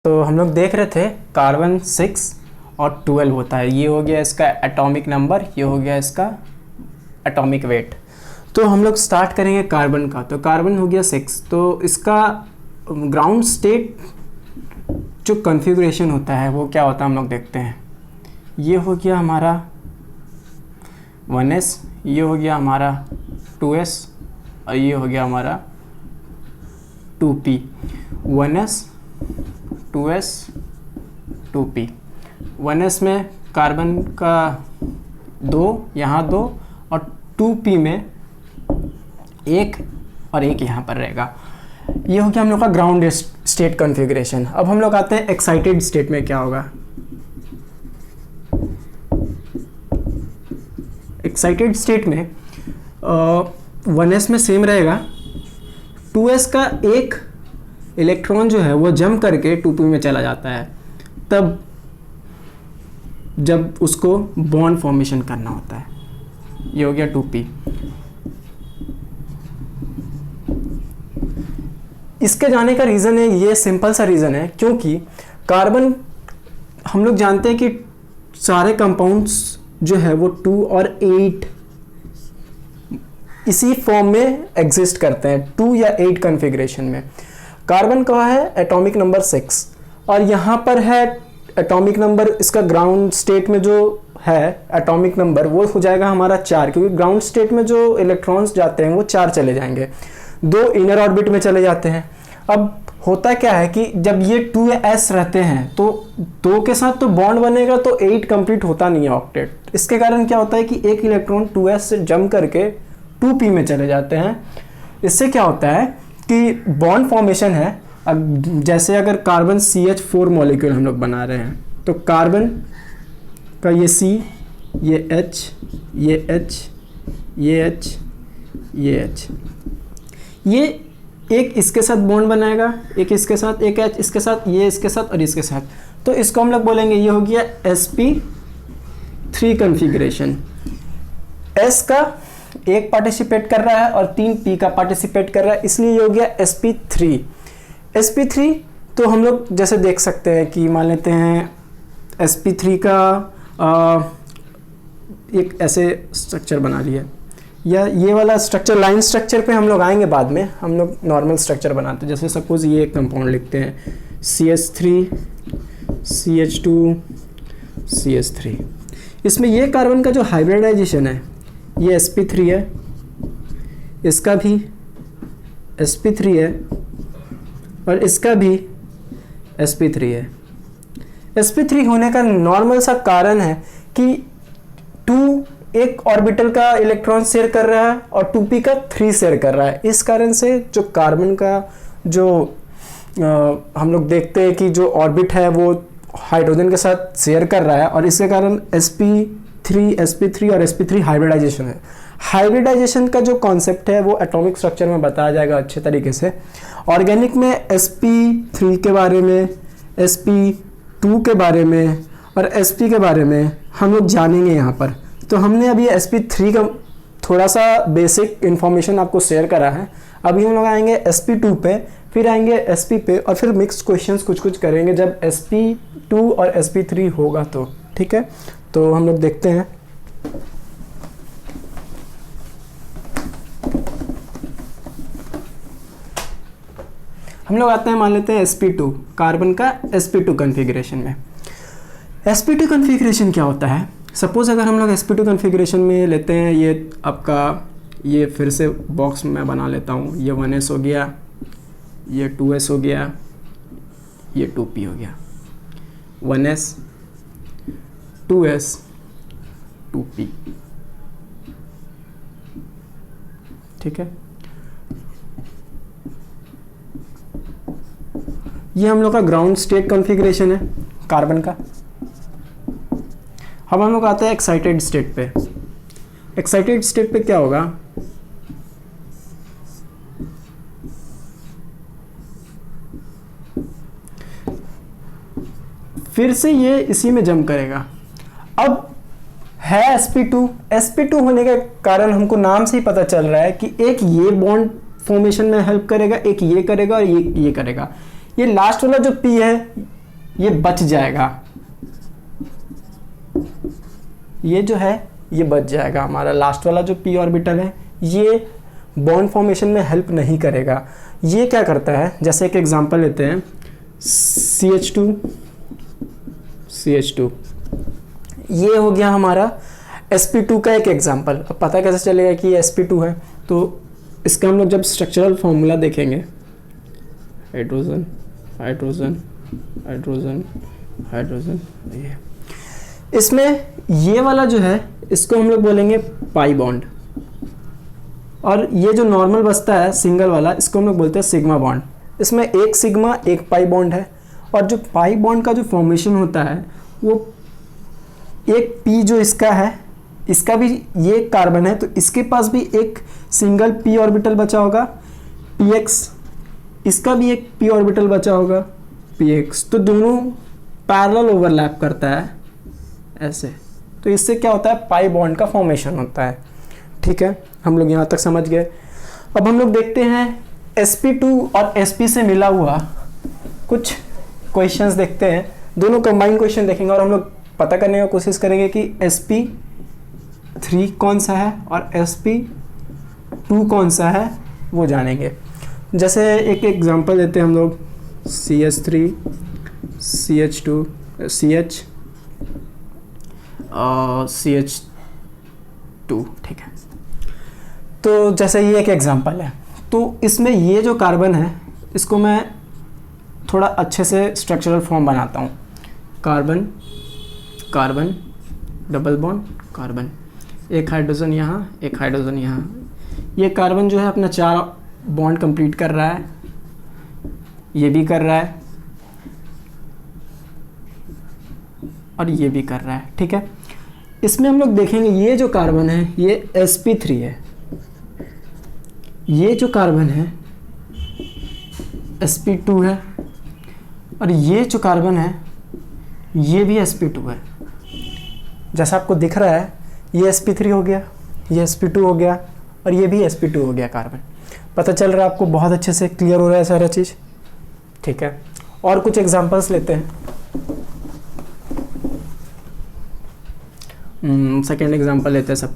तो हम लोग देख रहे थे कार्बन 6 और 12 होता है। ये हो गया इसका एटॉमिक नंबर, ये हो गया इसका एटॉमिक वेट। तो हम लोग स्टार्ट करेंगे कार्बन का। तो कार्बन हो गया 6, तो इसका ग्राउंड स्टेट जो कॉन्फ़िगरेशन होता है वो क्या होता है हम लोग देखते हैं। ये हो गया हमारा 1s, ये हो गया हमारा 2s और ये हो गया हमारा 2p। 1s 2s 2p। 1s में कार्बन का 2 यहाँ 2 और 2p में 1 और 1 यहाँ पर रहेगा। ये हो गया हम लोग का ग्राउंड स्टेट कॉन्फ़िगरेशन। अब हम लोग आते हैं एक्साइटेड स्टेट में क्या होगा। एक्साइटेड स्टेट में 1s में सेम रहेगा, 2s का एक इलेक्ट्रॉन जो है वो जंप करके 2p में चला जाता है तब जब उसको बॉन्ड फॉर्मेशन करना होता है। ये हो गया 2p। इसके जाने का रीज़न है, ये सिंपल सा रीज़न है, क्योंकि कार्बन हम लोग जानते हैं कि सारे कंपाउंड्स जो है वो 2 और 8 इसी फॉर्म में एग्जिस्ट करते हैं, 2 या 8 कॉन्फ़िगरेशन में। कार्बन का है एटॉमिक नंबर 6 और यहाँ पर है एटॉमिक नंबर, इसका ग्राउंड स्टेट में जो है एटॉमिक नंबर वो हो जाएगा हमारा 4, क्योंकि ग्राउंड स्टेट में जो इलेक्ट्रॉन्स जाते हैं वो 4 चले जाएंगे, 2 इनर ऑर्बिट में चले जाते हैं। अब होता क्या है कि जब ये 2s रहते हैं तो 2 के साथ तो बॉन्ड बनेगा तो 8 कंप्लीट होता नहीं है ऑक्टेट। इसके कारण क्या होता है कि एक इलेक्ट्रॉन 2s से जंप करके 2p में चले जाते हैं। इससे क्या होता है कि बॉन्ड फॉर्मेशन है, जैसे अगर कार्बन CH4 मॉलिक्यूल हम लोग बना रहे हैं तो कार्बन का ये C, ये H, ये H, ये H, ये H, ये एक इसके साथ बॉन्ड बनाएगा, एक इसके साथ, एक H इसके साथ, ये इसके साथ और इसके साथ। तो इसको हम लोग बोलेंगे ये हो गया sp3 कॉन्फ़िगरेशन। S का एक पार्टिसिपेट कर रहा है और 3 p का पार्टिसिपेट कर रहा है, इसलिए ये हो गया sp3। sp3 तो हम लोग जैसे देख सकते हैं कि मान लेते हैं sp3 का एक ऐसे स्ट्रक्चर बना लिया, या ये वाला स्ट्रक्चर लाइन स्ट्रक्चर पे हम लोग आएंगे बाद में। हम लोग नॉर्मल स्ट्रक्चर बनाते हैं, जैसे सपोज ये एक कंपाउंड लिखते हैं CH3 CH2 CH3। इसमें ये कार्बन का जो हाइब्रिडाइजेशन है ये sp3 है, इसका भी sp3 है और इसका भी sp3 है। sp3 होने का नॉर्मल सा कारण है कि 2 एक ऑर्बिटल का इलेक्ट्रॉन शेयर कर रहा है और 2p का 3 शेयर कर रहा है। इस कारण से जो कार्बन का जो हम लोग देखते हैं कि जो ऑर्बिट है वो हाइड्रोजन के साथ शेयर कर रहा है और इसके कारण sp3 और sp3 हाइब्रिडाइजेशन है। हाइब्रिडाइजेशन का जो कॉन्सेप्ट है वो एटॉमिक स्ट्रक्चर में बताया जाएगा अच्छे तरीके से। ऑर्गेनिक में sp3 के बारे में, sp2 के बारे में और sp के बारे में हम लोग जानेंगे यहाँ पर। तो हमने अभी sp3 का थोड़ा सा बेसिक इन्फॉर्मेशन आपको शेयर करा है। अभी हम लोग आएंगे sp2 पे, फिर आएंगे sp पे और फिर मिक्स क्वेश्चंस कुछ करेंगे जब sp2 और sp3 होगा तो। ठीक है, तो हम लोग देखते हैं। हम लोग आते हैं, मान लेते हैं sp2, कार्बन का sp2 कॉन्फ़िगरेशन में। sp2 कॉन्फ़िगरेशन क्या होता है? सपोज़ अगर हम लोग sp2 कॉन्फ़िगरेशन में लेते हैं, ये आपका, ये फिर से बॉक्स में बना लेता हूँ, ये 1s हो गया, ये 2s हो गया, ये 2p हो गया। 1s 2s 2p। ठीक है, ये हम लोग का ग्राउंड स्टेट कॉन्फ़िगरेशन है कार्बन का। अब हम लोग आते हैं एक्साइटेड स्टेट पे। एक्साइटेड स्टेट पे क्या होगा? फिर से ये इसी में जंप करेगा। अब है sp2 होने के कारण हमको नाम से ही पता चल रहा है कि एक ये बॉन्ड फॉर्मेशन में हेल्प करेगा, एक ये करेगा और ये करेगा। ये लास्ट वाला जो P है ये बच जाएगा, ये जो है ये बच जाएगा। हमारा लास्ट वाला जो p ऑर्बिटल है ये बॉन्ड फॉर्मेशन में हेल्प नहीं करेगा। ये क्या करता है, जैसे एक एग्जांपल लेते हैं CH2, ये हो गया हमारा sp2 का एक एग्जांपल। अब पता कैसे चलेगा कि ये sp2 है, तो इसका हम लोग जब स्ट्रक्चरल फॉर्मूला देखेंगे, हाइड्रोजन हाइड्रोजन हाइड्रोजन हाइड्रोजन, ये इसमें ये वाला जो है इसको हम लोग बोलेंगे पाई बॉन्ड, और ये जो नॉर्मल बचता है सिंगल वाला इसको हम लोग बोलते हैं सिग्मा बॉन्ड। इसमें एक सिग्मा एक पाई बॉन्ड है, और जो पाई बॉन्ड का जो फॉर्मेशन होता है वो एक p जो इसका है, इसका भी ये कार्बन है तो इसके पास भी एक सिंगल p ऑर्बिटल बचा होगा px, इसका भी एक p ऑर्बिटल बचा होगा px, तो दोनों पैरेलल ओवरलैप करता है ऐसे, तो इससे क्या होता है पाई बॉन्ड का फॉर्मेशन होता है। ठीक है, हम लोग यहाँ तक समझ गए। अब हम लोग देखते हैं sp2 और sp से मिला हुआ कुछ क्वेश्चंस देखते हैं, दोनों कंबाइंड क्वेश्चन देखेंगे और हम लोग पता करने की कोशिश करेंगे कि sp3 कौन सा है और sp2 कौन सा है वो जानेंगे। जैसे एक एग्जांपल देते हैं हम लोग CH3 CH2 CH2, ठीक है। तो जैसे ये एक एग्जांपल है, तो इसमें ये जो कार्बन है इसको मैं थोड़ा अच्छे से स्ट्रक्चरल फॉर्म बनाता हूँ। Carbon carbon double bond carbon, एक हाइड्रोजन यहाँ एक हाइड्रोजन यहाँ। ये कार्बन जो है अपना 4 बॉन्ड कंप्लीट कर रहा है, ये भी कर रहा है और ये भी कर रहा है। ठीक है, इसमें हम लोग देखेंगे ये जो कार्बन है ये sp3 है, ये जो कार्बन है sp2 है, और ये जो कार्बन है ये भी sp2 है। जैसा आपको दिख रहा है ये sp3 हो गया, ये sp2 हो गया और ये भी sp2 हो गया कार्बन। पता चल रहा है आपको, बहुत अच्छे से क्लियर हो रहा है सारा चीज़। ठीक है, और कुछ एग्जांपल्स लेते हैं। सेकेंड एग्जांपल लेते हैं सब